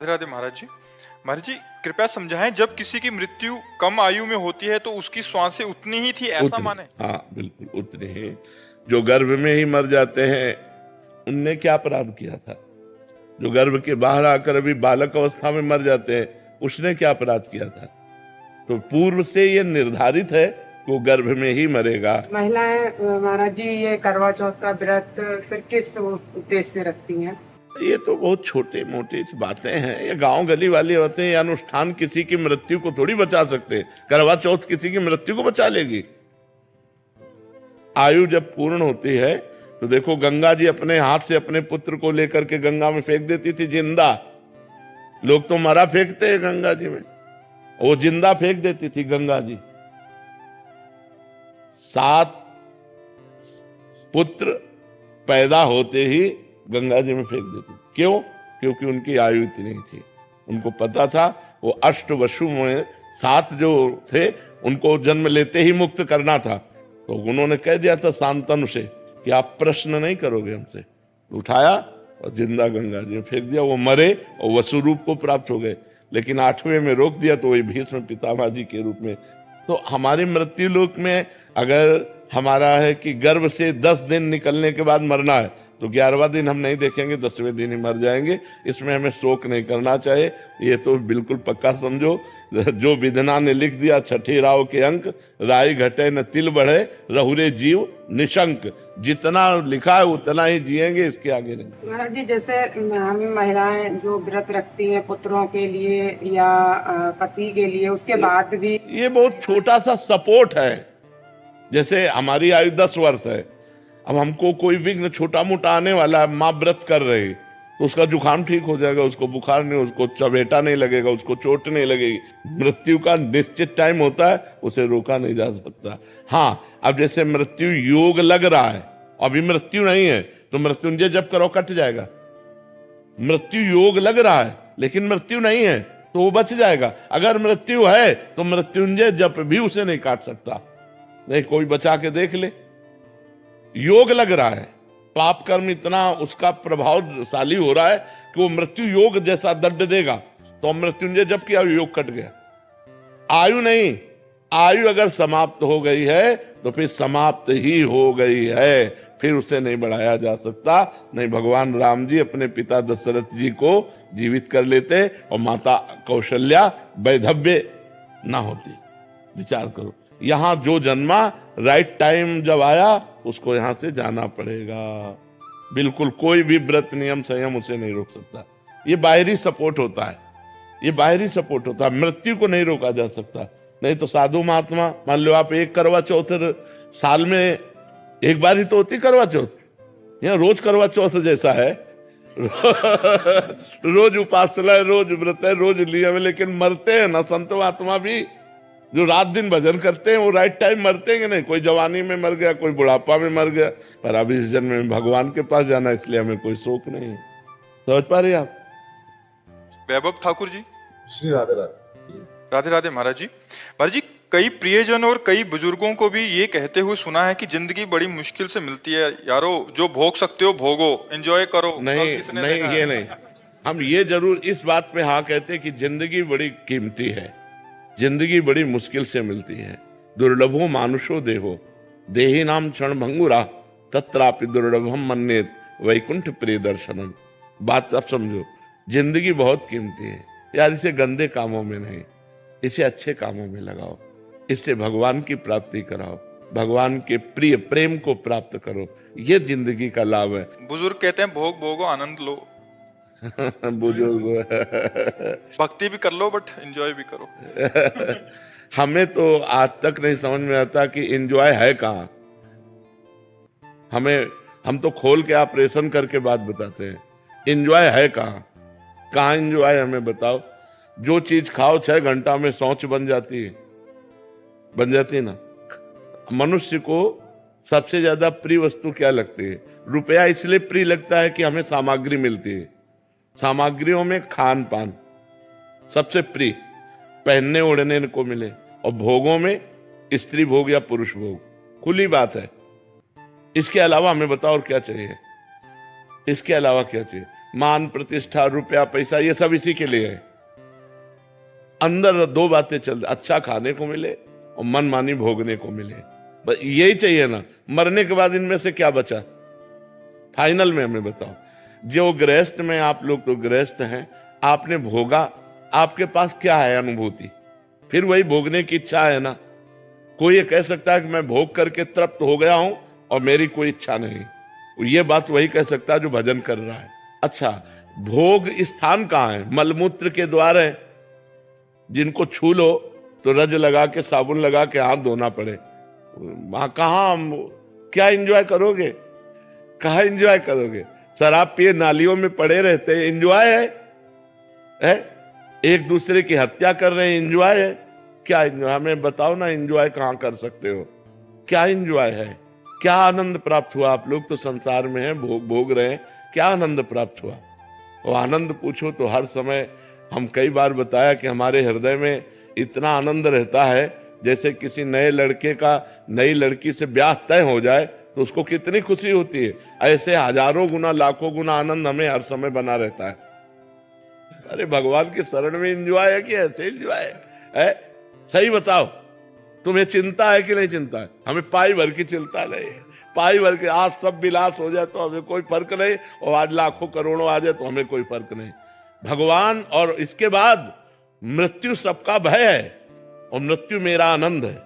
राधे राधे महाराज जी। महाराज जी कृपया समझाएं, जब किसी की मृत्यु कम आयु में होती है तो उसकी श्वासें उतनी ही थी, ऐसा उतने, माने? हाँ बिल्कुल उतने हैं। जो गर्भ में ही मर जाते हैं उनने क्या अपराध किया था? जो गर्भ के बाहर आकर अभी बालक अवस्था में मर जाते हैं उसने क्या अपराध किया था? तो पूर्व से ये निर्धारित है कि वो गर्भ में ही मरेगा। महिलाएं महाराज जी ये करवा चौथ का व्रत फिर किस उद्देश्य से रखती हैं? ये तो बहुत छोटे मोटे बातें हैं, ये गांव गली वाली बातें। ये अनुष्ठान किसी की मृत्यु को थोड़ी बचा सकते। करवा चौथ किसी की मृत्यु को बचा लेगी? आयु जब पूर्ण होती है तो देखो, गंगा जी अपने हाथ से अपने पुत्र को लेकर के गंगा में फेंक देती थी जिंदा। लोग तो मरा फेंकते हैं गंगा जी में, वो जिंदा फेंक देती थी गंगा जी। 7 पुत्र पैदा होते ही गंगा जी में फेंक देती थी। क्यों? क्योंकि उनकी आयु इतनी थी। उनको पता था वो अष्ट वसु में 7 जो थे उनको जन्म लेते ही मुक्त करना था। तो उन्होंने कह दिया था शांतनु से कि आप प्रश्न नहीं करोगे हमसे। उठाया और जिंदा गंगा जी में फेंक दिया। वो मरे और वसु रूप को प्राप्त हो गए। लेकिन 8वें में रोक दिया तो वही भीष्म पितामह जी के रूप में। तो हमारे मृत्यु लोक में अगर हमारा है कि गर्भ से 10 दिन निकलने के बाद मरना है तो 11वां दिन हम नहीं देखेंगे, 10वें दिन ही मर जाएंगे। इसमें हमें शोक नहीं करना चाहिए। ये तो बिल्कुल पक्का समझो, जो विधना ने लिख दिया 6ठे राव के अंक, राय घटे न तिल बढ़े रहुरे जीव निशंक। जितना लिखा है उतना ही जिएंगे, इसके आगे नहीं। महाराज जी जैसे हम महिलाएं जो व्रत रखती हैं पुत्रों के लिए या पति के लिए, उसके बाद भी ये बहुत छोटा सा सपोर्ट है। जैसे हमारी आयु 10 वर्ष है, अब हमको कोई विघ्न छोटा मोटा आने वाला है, माँ व्रत कर रही तो उसका जुकाम ठीक हो जाएगा, उसको बुखार नहीं, उसको चबेटा नहीं लगेगा, उसको चोट नहीं लगेगी। मृत्यु का निश्चित टाइम होता है, उसे रोका नहीं जा सकता। हाँ, अब जैसे मृत्यु योग लग रहा है, अभी मृत्यु नहीं है तो मृत्युंजय जप करो कट जाएगा। मृत्यु योग लग रहा है लेकिन मृत्यु नहीं है तो वो बच जाएगा। अगर मृत्यु है तो मृत्युंजय जप भी उसे नहीं काट सकता। नहीं, कोई बचा के देख ले। योग लग रहा है, पाप कर्म इतना उसका प्रभावशाली हो रहा है कि वो मृत्यु योग जैसा दंड देगा। तो मृत्युंजय जब किया योग कट गया। आयु नहीं, आयु अगर समाप्त हो गई है तो फिर समाप्त ही हो गई है, फिर उसे नहीं बढ़ाया जा सकता। नहीं, भगवान राम जी अपने पिता दशरथ जी को जीवित कर लेते और माता कौशल्या वैधव्य ना होती। विचार करो, यहां जो जन्मा राइट टाइम जब आया उसको यहां से जाना पड़ेगा। बिल्कुल कोई भी व्रत नियम संयम उसे नहीं रोक सकता। ये बाहरी सपोर्ट होता है, ये बाहरी सपोर्ट होता है। मृत्यु को नहीं रोका जा सकता। नहीं तो साधु महात्मा, मान लो आप एक करवा चौथ साल में एक बार ही तो होती करवा चौथ, यहाँ रोज करवा चौथ जैसा है। रोज उपासना है, रोज व्रत है, रोज नियम है, लेकिन मरते हैं ना संत महात्मा भी। जो रात दिन भजन करते हैं वो राइट टाइम मरते हैं कि नहीं? कोई जवानी में मर गया, कोई बुढ़ापा में मर गया, पर अब इस जन्म में भगवान के पास जाना, इसलिए हमें कोई शोक नहीं है। समझ पा रहे आप? वैभव ठाकुर जी। श्री राधे राधे। राधे राधे महाराज जी। महाराज जी, कई प्रियजन और कई बुजुर्गों को भी ये कहते हुए सुना है कि जिंदगी बड़ी मुश्किल से मिलती है। यारो, जो भोग सकते हो भोगो, एंजॉय करो। नहीं नहीं, ये नहीं। हम ये जरूर इस बात पे हाँ कहते हैं कि जिंदगी बड़ी कीमती है, जिंदगी बड़ी मुश्किल से मिलती है। दुर्लभो मानुषो देहो देही नाम क्षण भंगुरा तत्रापि दुर्लभम मन्येत वैकुंठ प्रिय दर्शनम। बात अब समझो, जिंदगी बहुत कीमती है यार। इसे गंदे कामों में नहीं, इसे अच्छे कामों में लगाओ। इससे भगवान की प्राप्ति कराओ, भगवान के प्रिय प्रेम को प्राप्त करो। ये जिंदगी का लाभ है। बुजुर्ग कहते हैं भोग भोगो आनंद लो। बुजुर्ग भक्ति भी कर लो बट एंजॉय भी करो। हमें तो आज तक नहीं समझ में आता कि एंजॉय है कहाँ। हम तो खोल के ऑपरेशन करके बात बताते हैं, एंजॉय है कहाँ? कहाँ एंजॉय हमें बताओ। जो चीज खाओ 6 घंटा में शौच बन जाती है ना। मनुष्य को सबसे ज्यादा प्रिय वस्तु क्या लगती है? रुपया इसलिए प्रिय लगता है कि हमें सामग्री मिलती है। सामग्रियों में खान पान सबसे प्रिय, पहनने ओढ़ने को मिले। और भोगों में स्त्री भोग या पुरुष भोग, खुली बात है। इसके अलावा हमें बताओ और क्या चाहिए? इसके अलावा क्या चाहिए? मान प्रतिष्ठा रुपया पैसा ये सब इसी के लिए है। अंदर दो बातें चल, अच्छा खाने को मिले और मनमानी भोगने को मिले, बस यही चाहिए ना। मरने के बाद इनमें से क्या बचा? फाइनल में हमें बताओ। जो गृहस्थ में, आप लोग तो गृहस्थ हैं, आपने भोगा, आपके पास क्या है अनुभूति? फिर वही भोगने की इच्छा है ना। कोई ये कह सकता है कि मैं भोग करके तृप्त हो गया हूं और मेरी कोई इच्छा नहीं, ये बात वही कह सकता है जो भजन कर रहा है। अच्छा, भोग स्थान कहाँ है? मलमूत्र के द्वार है, जिनको छू लो तो रज लगा के, साबुन लगा के हाथ धोना पड़े। वहां कहाँ क्या एंजॉय करोगे? कहाँ एंजॉय करोगे? शराब पिए नालियों में पड़े रहते, एंजॉय है? एक दूसरे की हत्या कर रहे हैं, एंजॉय है? क्या एंजॉय? हमें बताओ ना, एंजॉय कहाँ कर सकते हो? क्या एंजॉय है? क्या आनंद प्राप्त हुआ? आप लोग तो संसार में हैं, भोग रहे हैं, क्या आनंद प्राप्त हुआ? और आनंद पूछो तो हर समय, हम कई बार बताया कि हमारे हृदय में इतना आनंद रहता है, जैसे किसी नए लड़के का नई लड़की से ब्याह तय हो जाए तो उसको कितनी खुशी होती है। ऐसे हजारों गुना, लाखों गुना आनंद हमें हर समय बना रहता है। अरे भगवान के शरण में एंजॉय है कि ऐसे एंजॉय है? सही बताओ, तुम्हें चिंता है कि नहीं चिंता है? हमें पाई भर की चिंता नहीं है। पाई भर के आज सब विलास हो जाए तो हमें कोई फर्क नहीं, और आज लाखों करोड़ों आ जाए तो हमें कोई फर्क नहीं। भगवान, और इसके बाद मृत्यु सबका भय है और मृत्यु मेरा आनंद है।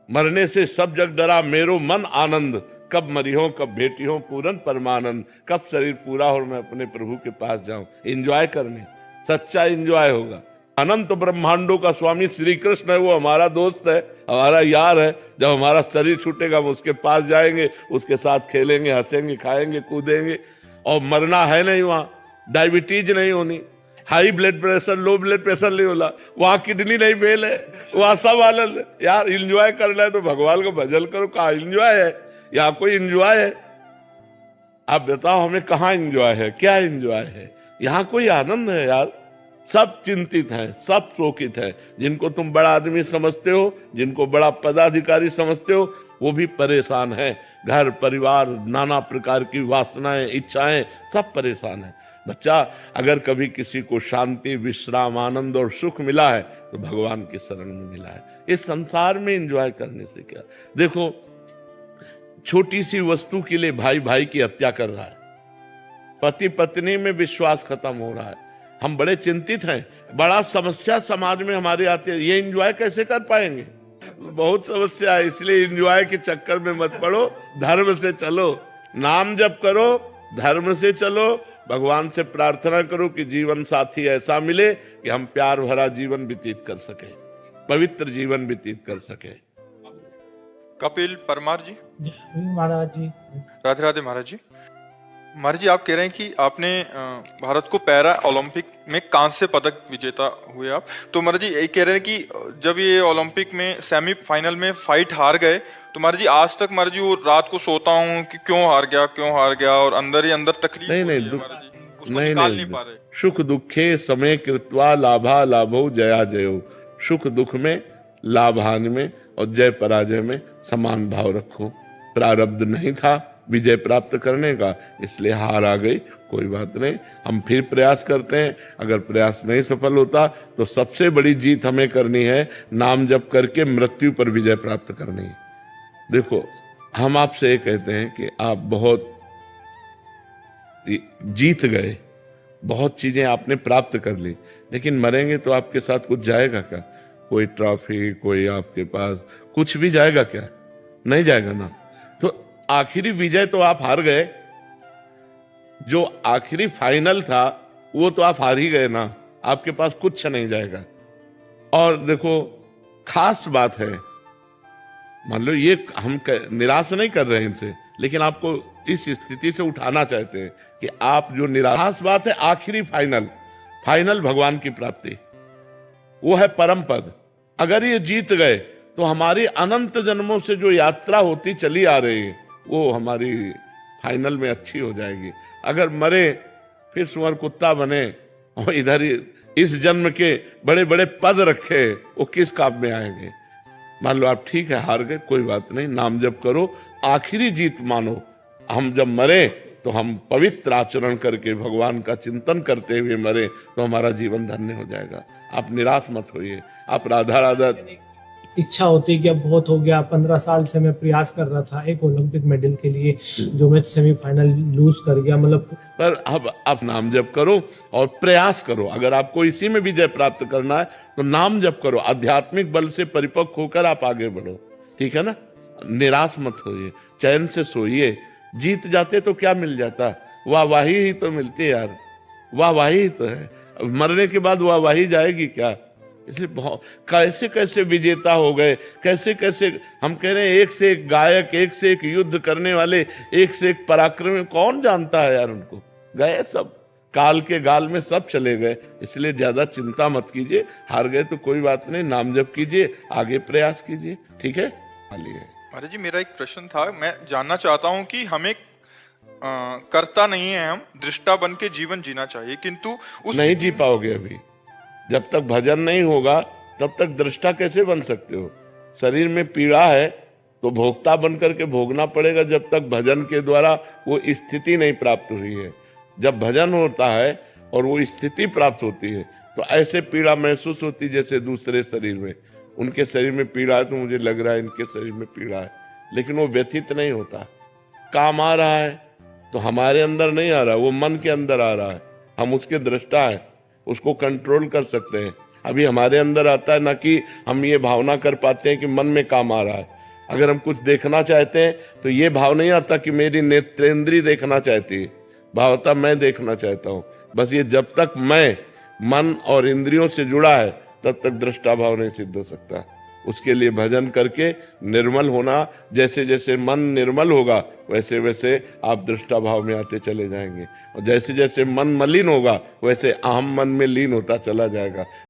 मरने से सब जग डरा मेरो मन आनंद, कब मरी हो कब भेटी हो पूरन परमानंद, कब शरीर पूरा हो और मैं अपने प्रभु के पास जाऊं। एंजॉय करने, सच्चा एंजॉय होगा। अनंत ब्रह्मांडों का स्वामी श्री कृष्ण है, वो हमारा दोस्त है, हमारा यार है। जब हमारा शरीर छूटेगा हम उसके पास जाएंगे, उसके साथ खेलेंगे, हंसेंगे, खाएंगे, कूदेंगे। और मरना है नहीं, वहां डायबिटीज नहीं होनी, high blood pressure, low blood pressure नहीं होला, वहां किडनी नहीं फेल है, वहां सब आनंद है। यार एंजॉय करना है तो भगवान को भजन करो। कहाँ एंजॉय है? यहाँ कोई एंजॉय है? आप बताओ हमें, कहाँ एंजॉय है? क्या एंजॉय है? यहाँ कोई आनंद है? यार सब चिंतित हैं, सब शोकित हैं। जिनको तुम बड़ा आदमी समझते हो, जिनको बड़ा पदाधिकारी समझते हो, वो भी परेशान है। घर परिवार, नाना प्रकार की वासनाएं, इच्छाएं, सब परेशान है। बच्चा, अगर कभी किसी को शांति, विश्राम, आनंद और सुख मिला है तो भगवान की शरण में मिला है। इस संसार में एंजॉय करने से क्या? देखो, छोटी सी वस्तु के लिए भाई भाई की हत्या कर रहा है, पति पत्नी में विश्वास खत्म हो रहा है। हम बड़े चिंतित हैं, बड़ा समस्या समाज में हमारे आती है। ये एंजॉय कैसे कर पाएंगे? बहुत समस्या है। इसलिए एंजॉय के चक्कर में मत पड़ो, धर्म से चलो, नाम जप करो, धर्म से चलो। भगवान से प्रार्थना करो कि जीवन साथी ऐसा मिले कि हम प्यार भरा जीवन व्यतीत कर सके, पवित्र जीवन व्यतीत कर सके। कपिल परमार जी। महाराज जी। राधे राधे महाराज जी। महाराज जी, आप कह रहे हैं कि आपने भारत को पैरा ओलंपिक में कांस्य पदक विजेता हुए आप, तो महाराज जी ये कह रहे हैं कि जब ये ओलंपिक में सेमीफाइनल में फाइट हार गए तो महाराज जी आज तक महाराज जी वो रात को सोता हूँ कि क्यों हार गया, और अंदर ही अंदर तकलीफ नहीं, नहीं पा रहे। सुख दुखे समय कृत्वा लाभा लाभो जया जयो। सुख दुख में, लाभ हानि में और जय पराजय में समान भाव रखो। प्रारब्ध नहीं था विजय प्राप्त करने का, इसलिए हार आ गई, कोई बात नहीं, हम फिर प्रयास करते हैं। अगर प्रयास नहीं सफल होता तो सबसे बड़ी जीत हमें करनी है, नाम जप करके मृत्यु पर विजय प्राप्त करनी है। देखो, हम आपसे ये कहते हैं कि आप बहुत जीत गए, बहुत चीजें आपने प्राप्त कर ली, लेकिन मरेंगे तो आपके साथ कुछ जाएगा क्या? कोई ट्रॉफी, कोई आपके पास कुछ भी जाएगा क्या? नहीं जाएगा ना। तो आखिरी विजय तो आप हार गए, जो आखिरी फाइनल था वो तो आप हार ही गए ना, आपके पास कुछ नहीं जाएगा। और देखो, खास बात है, मान लो ये हम निराश नहीं कर रहे हैं इनसे, लेकिन आपको इस स्थिति से उठाना चाहते हैं कि आप जो निराश, खास बात है आखिरी फाइनल भगवान की प्राप्ति, वो है परम पद। अगर ये जीत गए तो हमारी अनंत जन्मों से जो यात्रा होती चली आ रही है वो हमारी फाइनल में अच्छी हो जाएगी। अगर मरे फिर सुअर कुत्ता बने और इधर इस जन्म के बड़े बड़े पद रखे, वो किस काम में आएंगे? मान लो आप ठीक है हार गए, कोई बात नहीं, नाम जप करो, आखिरी जीत मानो। हम जब मरे तो हम पवित्र आचरण करके भगवान का चिंतन करते हुए मरे तो हमारा जीवन धन्य हो जाएगा। आप निराश मत होइए। आप राधा राधा इच्छा होती है कि अब बहुत हो गया, 15 साल से मैं प्रयास कर रहा था एक ओलंपिक मेडल के लिए, जो मैं सेमीफाइनल लूज कर गया, मतलब। पर अब आप नाम जप करो और प्रयास करो। अगर आपको इसी में विजय प्राप्त करना है तो नाम जप करो, आध्यात्मिक बल से परिपक्व होकर आप आगे बढ़ो, ठीक है ना। निराश मत होइए, चैन से सोइए। जीत जाते तो क्या मिल जाता, वाहवाही ही तो मिलती है यार, वाहवाही ही तो है। मरने के बाद वाहवाही जाएगी क्या। इसलिए बहुत कैसे कैसे विजेता हो गए, कैसे कैसे हम कह रहे हैं, एक से एक गायक, एक से एक युद्ध करने वाले, एक से एक पराक्रमी, कौन जानता है यार उनको। गए सब, काल के गाल में सब चले गए। इसलिए ज्यादा चिंता मत कीजिए, हार गए तो कोई बात नहीं, नाम जप कीजिए, आगे प्रयास कीजिए, ठीक है। महाराज जी मेरा एक प्रश्न था, मैं जानना चाहता हूँ कि हमें करता नहीं है, हम दृष्टा बन के जीवन जीना चाहिए, किंतु नहीं जी पाओगे अभी। जब तक भजन नहीं होगा तब तक दृष्टा कैसे बन सकते हो। शरीर में पीड़ा है तो भोक्ता बन करके भोगना पड़ेगा, जब तक भजन के द्वारा वो स्थिति नहीं प्राप्त हुई है। जब भजन होता है और वो स्थिति प्राप्त होती है तो ऐसे पीड़ा महसूस होती जैसे दूसरे शरीर में। उनके शरीर में पीड़ा है तो मुझे लग रहा है इनके शरीर में पीड़ा है, लेकिन वो व्यथित नहीं होता। काम आ रहा है तो हमारे अंदर नहीं आ रहा, वो मन के अंदर आ रहा है। हम उसके दृष्टा हैं, उसको कंट्रोल कर सकते हैं। अभी हमारे अंदर आता है ना कि हम ये भावना कर पाते हैं कि मन में काम आ रहा है। अगर हम कुछ देखना चाहते हैं तो ये भाव नहीं आता कि मेरी नेत्रेंद्री देखना चाहती है, भाव आता मैं देखना चाहता हूँ। बस ये जब तक मैं मन और इंद्रियों से जुड़ा है तब तक दृष्टा भाव नहीं सिद्ध हो सकता। उसके लिए भजन करके निर्मल होना, जैसे जैसे मन निर्मल होगा वैसे वैसे आप दृष्टा भाव में आते चले जाएंगे, और जैसे जैसे मन मलिन होगा वैसे अहम मन में लीन होता चला जाएगा।